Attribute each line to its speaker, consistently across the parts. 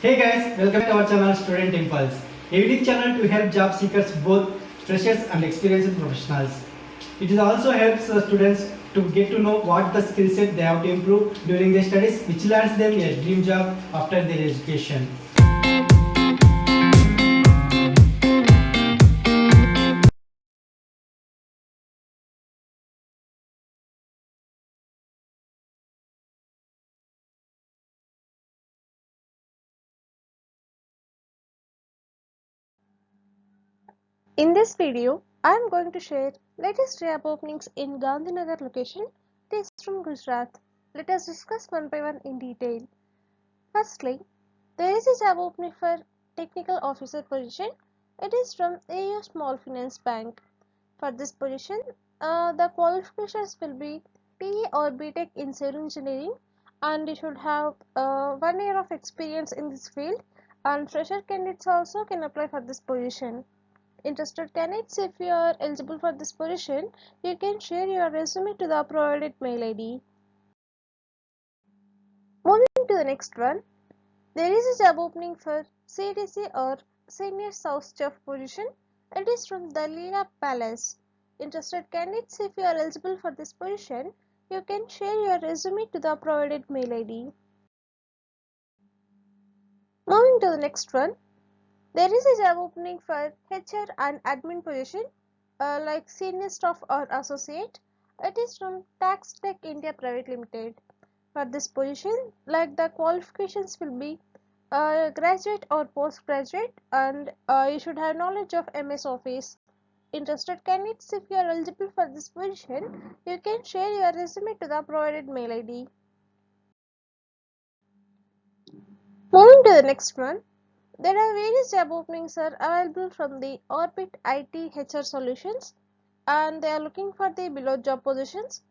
Speaker 1: Hey guys, welcome to our channel Student Impulse, a unique channel to help job seekers, both freshers and experienced professionals. It also helps students to get to know what the skill set they have to improve during their studies, which lands them a dream job after their education.
Speaker 2: In this video, I am going to share latest job openings in Gandhinagar location. It is from Gujarat. Let us discuss one by one in detail. Firstly, there is a job opening for technical officer position. It is from AU Small Finance Bank. For this position, the qualifications will be PE or BTech in civil engineering, and you should have 1 year of experience in this field, and fresher candidates also can apply for this position. Interested candidates, if you are eligible for this position, you can share your resume to the provided mail ID. Moving to the next one, there is a job opening for CDC or Senior South Chef position. It is from the Leela Palace. Interested candidates, if you are eligible for this position, you can share your resume to the provided mail ID. Moving to the next one, there is a job opening for HR and admin position like senior staff or associate. It is from Tax Tech India Private Limited. For this position, like the qualifications will be graduate or postgraduate, and you should have knowledge of MS Office. Interested candidates, if you are eligible for this position, you can share your resume to the provided mail ID. Moving to the next one, there are various job openings are available from the Orbit IT HR Solutions, and they are looking for the below job positions.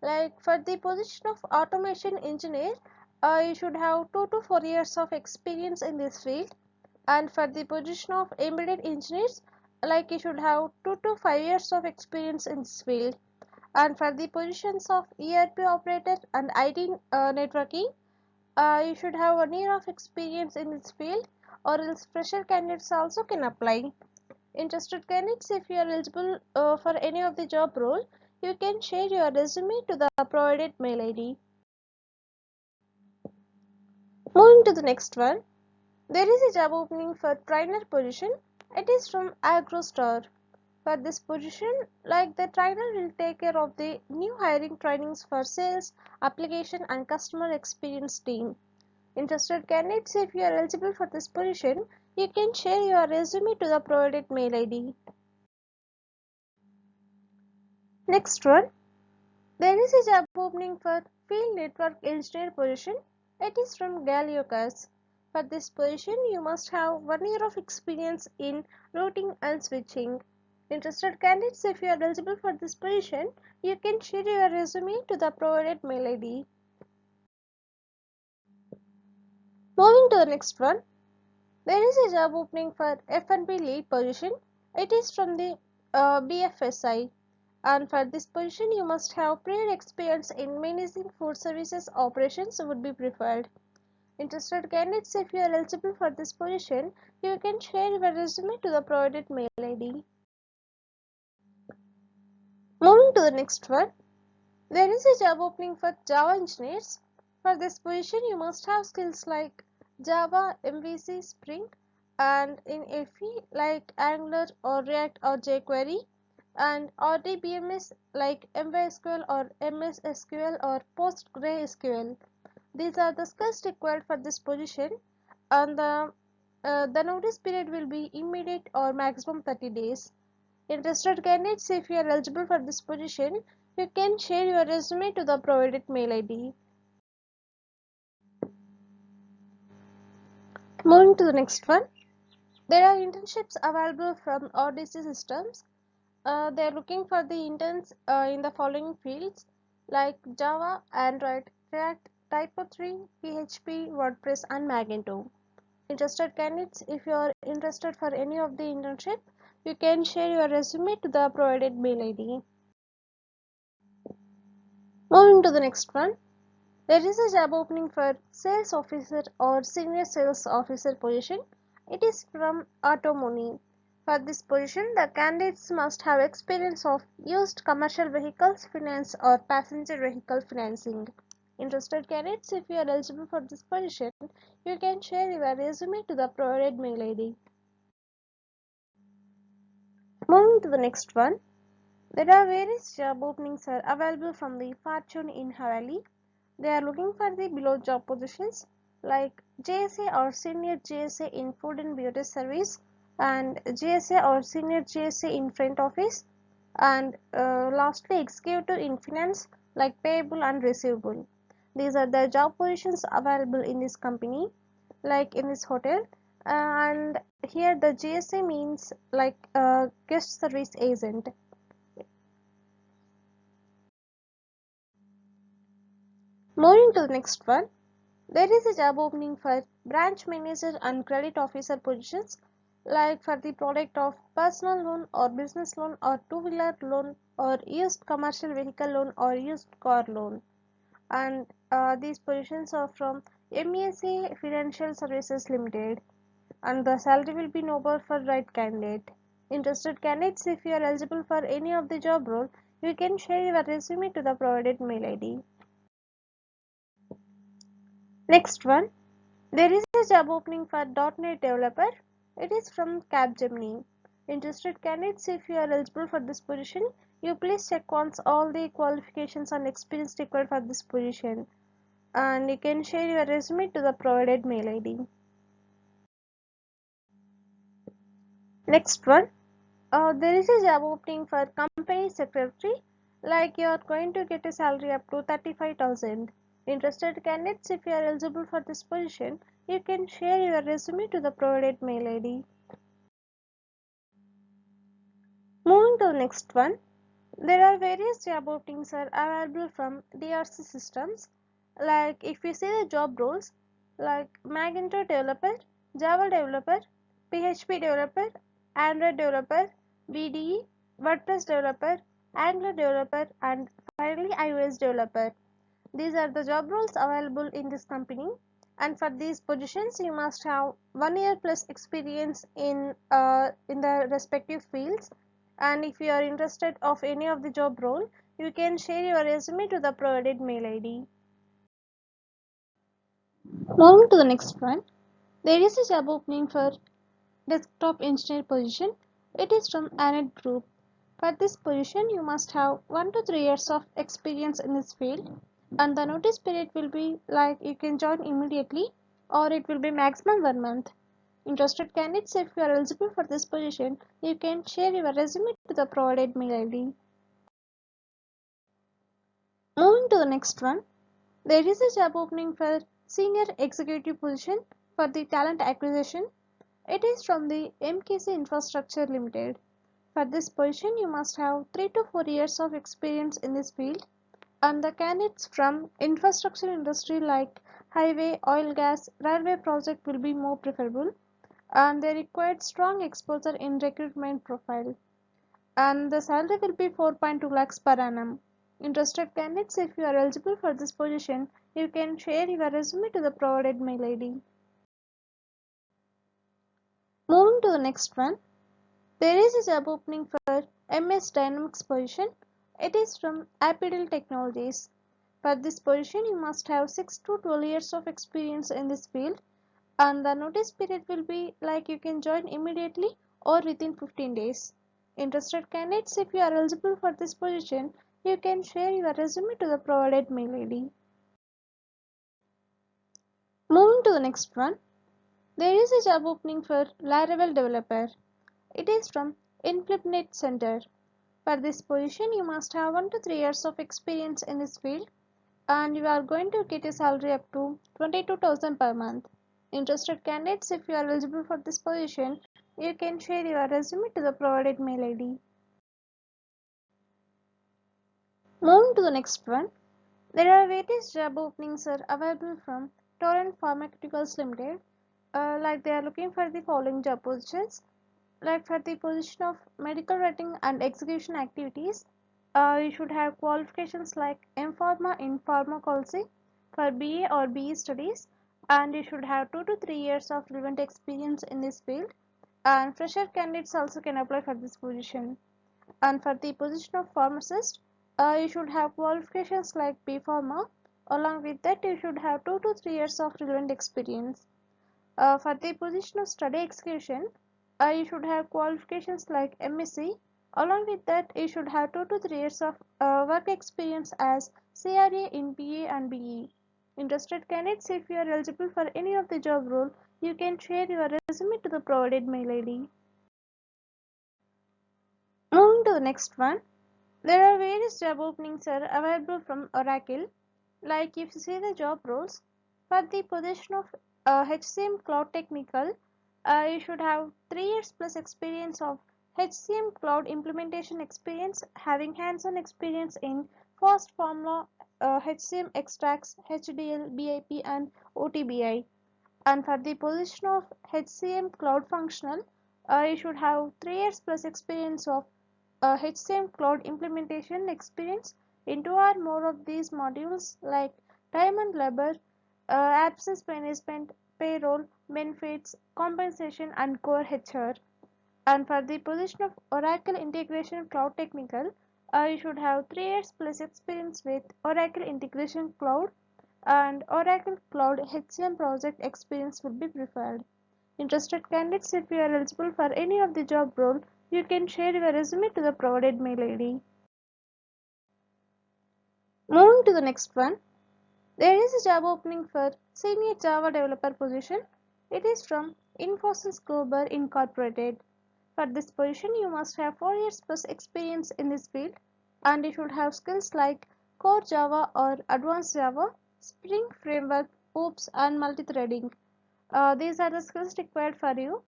Speaker 2: Like for the position of automation engineer, you should have 2 to 4 years of experience in this field, and for the position of embedded engineers, like you should have 2 to 5 years of experience in this field, and for the positions of ERP operator and IT networking, you should have 1 year of experience in this field, or else fresher candidates also can apply. Interested candidates, if you are eligible for any of the job role, you can share your resume to the provided mail ID. Moving to the next one, there is a job opening for trainer position. It is from AgroStar. For this position, like the trainer will take care of the new hiring trainings for sales, application and customer experience team. Interested candidates, if you are eligible for this position, you can share your resume to the provided mail ID. Next one, there is a job opening for field network engineer position. It is from Galiocas. For this position, you must have 1 year of experience in routing and switching. Interested candidates, if you are eligible for this position, you can share your resume to the provided mail ID. Moving to the next one, there is a job opening for F&B lead position. It is from the BFSI, and for this position you must have prior experience in managing food services operations would be preferred. Interested candidates, if you are eligible for this position, you can share your resume to the provided mail ID. Moving to the next one, there is a job opening for Java engineers. For this position, you must have skills like Java, MVC, Spring, and in FE like Angular or React or jQuery, and RDBMS like MySQL or MS SQL or PostgreSQL. These are the skills required for this position, and the notice period will be immediate or maximum 30 days. Interested candidates, if you are eligible for this position, you can share your resume to the provided mail ID. Moving to the next one, there are internships available from Odyssey Systems. They are looking for the interns in the following fields like Java, Android, React, Typo 3, PHP, WordPress, and Magento. Interested candidates, if you are interested for any of the internship, you can share your resume to the provided mail ID. Moving to the next one, There is a job opening for sales officer or senior sales officer position. It is from Automoni. For this position, the candidates must have experience of used commercial vehicles finance or passenger vehicle financing. Interested candidates, if you are eligible for this position, you can share your resume to the provided mail ID. Moving to the next one, there are various job openings are available from the Fortune in Haveli. They are looking for the below job positions like JSA or Senior JSA in Food and Beauty Service and JSA or Senior JSA in Front Office and lastly Executive in Finance like Payable and Receivable. These are the job positions available in this company like in this hotel, and here the GSA means like guest service agent. Moving to the next one, there is a job opening for branch manager and credit officer positions like for the product of personal loan or business loan or two-wheeler loan or used commercial vehicle loan or used car loan, and these positions are from MESA Financial Services Limited, and the salary will be noble for right candidate. Interested candidates, if you are eligible for any of the job role, you can share your resume to the provided mail ID. Next one, there is a job opening for .NET developer. It is from Capgemini. Interested candidates, if you are eligible for this position, you please check once all the qualifications and experience required for this position, and you can share your resume to the provided mail ID. Next one, there is a job opening for company secretary, like you are going to get a salary up to 35,000. Interested candidates, if you are eligible for this position, you can share your resume to the provided mail ID. Moving to the next one, there are various job openings are available from DRC systems. Like if you see the job roles like Magento developer, Java developer, PHP developer, Android developer, BDE, WordPress developer, Angular developer, and finally iOS developer. These are the job roles available in this company, and for these positions you must have 1 year plus experience in the respective fields, and if you are interested of any of the job role, you can share your resume to the provided mail ID. Moving to the next one, there is a job opening for desktop engineer position. It is from Anet Group. For this position, you must have 1 to 3 years of experience in this field, and the notice period will be like you can join immediately or it will be maximum 1 month. Interested candidates, if you are eligible for this position, you can share your resume to the provided mail ID. Moving to the next one, there is a job opening for senior executive position for the talent acquisition. It is from the MKC Infrastructure Limited. For this position, you must have 3 to 4 years of experience in this field, and the candidates from infrastructure industry like highway, oil, gas, railway project will be more preferable, and they required strong exposure in recruitment profile, and the salary will be 4.2 lakhs per annum. Interested candidates, if you are eligible for this position, you can share your resume to the provided mail ID. Moving to the next one, there is a job opening for MS Dynamics position. It is from Apidal Technologies. For this position, you must have 6 to 12 years of experience in this field, and the notice period will be like you can join immediately or within 15 days. Interested candidates, if you are eligible for this position, you can share your resume to the provided mail ID. Moving to the next one, there is a job opening for Laravel developer. It is from Inflipnet Center. For this position, you must have 1 to 3 years of experience in this field, and you are going to get a salary up to 22,000 per month. Interested candidates, if you are eligible for this position, you can share your resume to the provided mail ID. Moving to the next one, there are various job openings are available from Torrent Pharmaceuticals Limited. Like they are looking for the following job positions. Like for the position of medical writing and execution activities, you should have qualifications like M Pharma in pharmacology. for BA or BE studies, and you should have 2 to 3 years of relevant experience in this field, and fresher candidates also can apply for this position. And for the position of pharmacist, you should have qualifications like B Pharma. Along with that, you should have 2 to 3 years of relevant experience. For the position of study execution, you should have qualifications like MSc. Along with that, you should have 2 to 3 years of work experience as CRA in BA and BE. Interested candidates, if you are eligible for any of the job role, you can share your resume to the provided mail ID. Moving to the next one, there are various job openings are available from Oracle. Like if you see the job roles, for the position of HCM Cloud Technical, you should have 3 years plus experience of HCM Cloud implementation experience, having hands-on experience in fast formula, HCM extracts, HDL, BIP and OTBI. And for the position of HCM Cloud Functional, you should have 3 years plus experience of HCM Cloud implementation experience in 2 or more of these modules like time and labor, absence management, payroll, benefits, compensation, and core HR. And for the position of Oracle Integration Cloud Technical, you should have 3 years plus experience with Oracle Integration Cloud, and Oracle Cloud HCM project experience will be preferred. Interested candidates, if you are eligible for any of the job role, you can share your resume to the provided mail ID. Moving to the next one, there is a job opening for Senior Java Developer position. It is from Infosys Global Incorporated. For this position, you must have 4 years plus experience in this field, and you should have skills like Core Java or Advanced Java, Spring Framework, OOPS, and multi-threading. These are the skills required for you,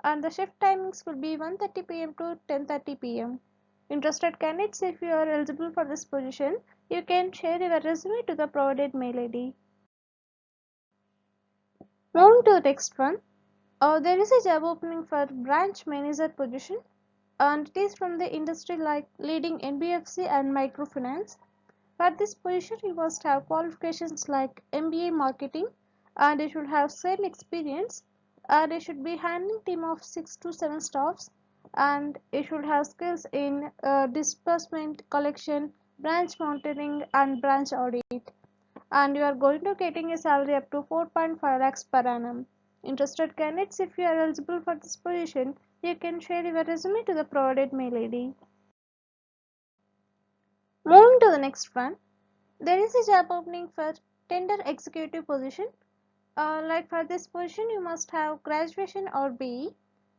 Speaker 2: and the shift timings will be 1:30 p.m. to 10:30 p.m. Interested candidates, if you are eligible for this position, you can share your resume to the provided mail ID. Moving to the next one, there is a job opening for branch manager position, and it is from the industry like leading NBFC and microfinance. For this position, you must have qualifications like MBA marketing, and you should have same experience, and you should be handling team of 6 to 7 staffs, and you should have skills in disbursement, collection, branch monitoring, and branch audit. And you are going to getting a salary up to 4.5 lakhs per annum. Interested candidates, if you are eligible for this position, you can share your resume to the provided mail ID. Moving to the next one, there is a job opening for tender executive position. Like for this position, you must have graduation or BE,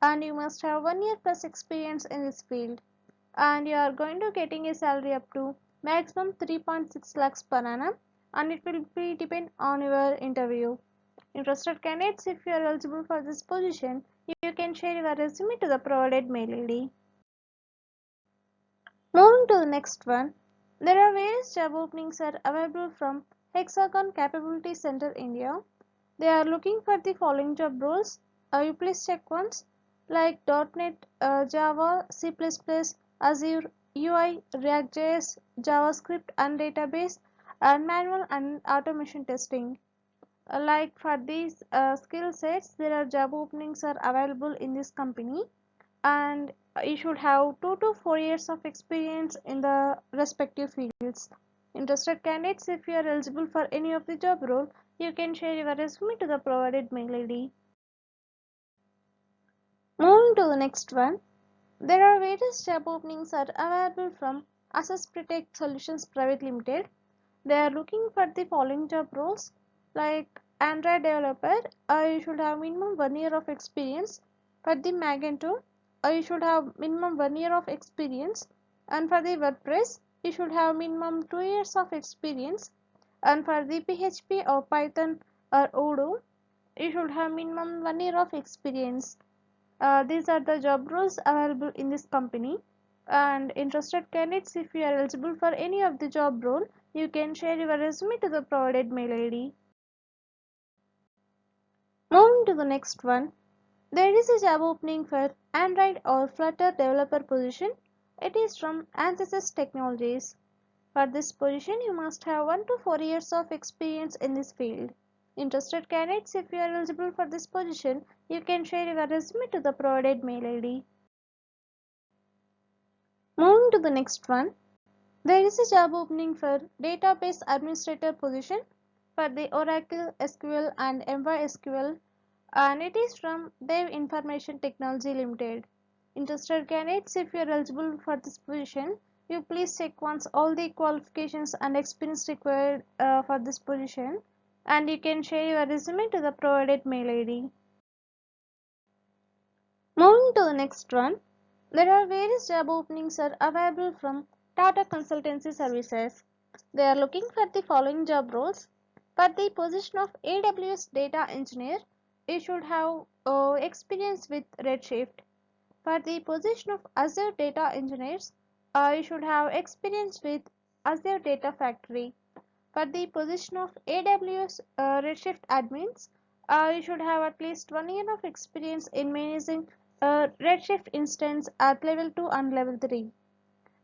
Speaker 2: and you must have 1 year plus experience in this field, and you are going to getting a salary up to maximum 3.6 lakhs per annum, and it will be depend on your interview. Interested candidates, if you are eligible for this position, you can share your resume to the provided mail ID. Moving to the next one, there are various job openings are available from Hexagon Capability Center India. They are looking for the following job roles. You please check once like .NET, Java, C++, Azure, UI, React.js, JavaScript and database, and manual and automation testing. Like for these skill sets, there are job openings are available in this company, and you should have 2 to 4 years of experience in the respective fields. Interested candidates, if you are eligible for any of the job role, you can share your resume to the provided mail ID. Moving to the next one, there are various job openings are available from Access Protect Solutions Private Limited. They are looking for the following job roles like Android developer, you should have minimum 1 year of experience. For the Magento, you should have minimum 1 year of experience, and for the WordPress, you should have minimum 2 years of experience, and for the PHP or Python or Odoo, you should have minimum 1 year of experience. These are the job roles available in this company, and interested candidates, if you are eligible for any of the job role, you can share your resume to the provided mail ID. Moving to the next one, there is a job opening for Android or Flutter developer position. It is from Ansys Technologies. For this position, you must have 1 to 4 years of experience in this field. Interested candidates, if you are eligible for this position, you can share your resume to the provided mail ID. Moving to the next one, there is a job opening for database administrator position for the Oracle SQL and MySQL, and it is from Dev Information Technology Limited. Interested candidates, if you are eligible for this position, you please check once all the qualifications and experience required for this position, and you can share your resume to the provided mail ID. Moving to the next one, there are various job openings are available from Tata Consultancy Services. They are looking for the following job roles. For the position of AWS Data Engineer, you should have experience with Redshift. For the position of Azure Data Engineers, you should have experience with Azure Data Factory. For the position of AWS Redshift admins, you should have at least 1 year of experience in managing a Redshift instance at level 2 and level 3.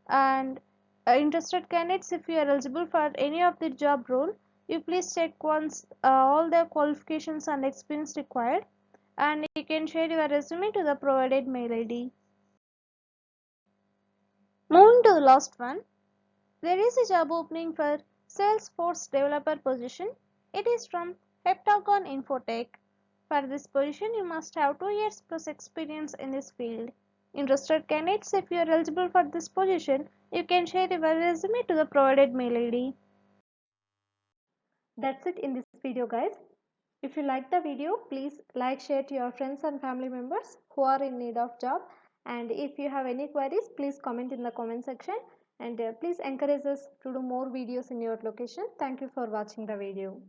Speaker 2: And interested candidates, if you are eligible for any of the job role, you please check once all the qualifications and experience required, and you can share your resume to the provided mail ID. Moving to the last one, there is a job opening for Salesforce developer position. It is from Heptagon Infotech. For this position, you must have 2 years plus experience in this field. Interested candidates, if you are eligible for this position, you can share your resume to the provided mail ID.
Speaker 3: That's it in this video, guys. If you like the video, please like, share to your friends and family members who are in need of job. And if you have any queries, please comment in the comment section, and please encourage us to do more videos in your location. Thank you for watching the video.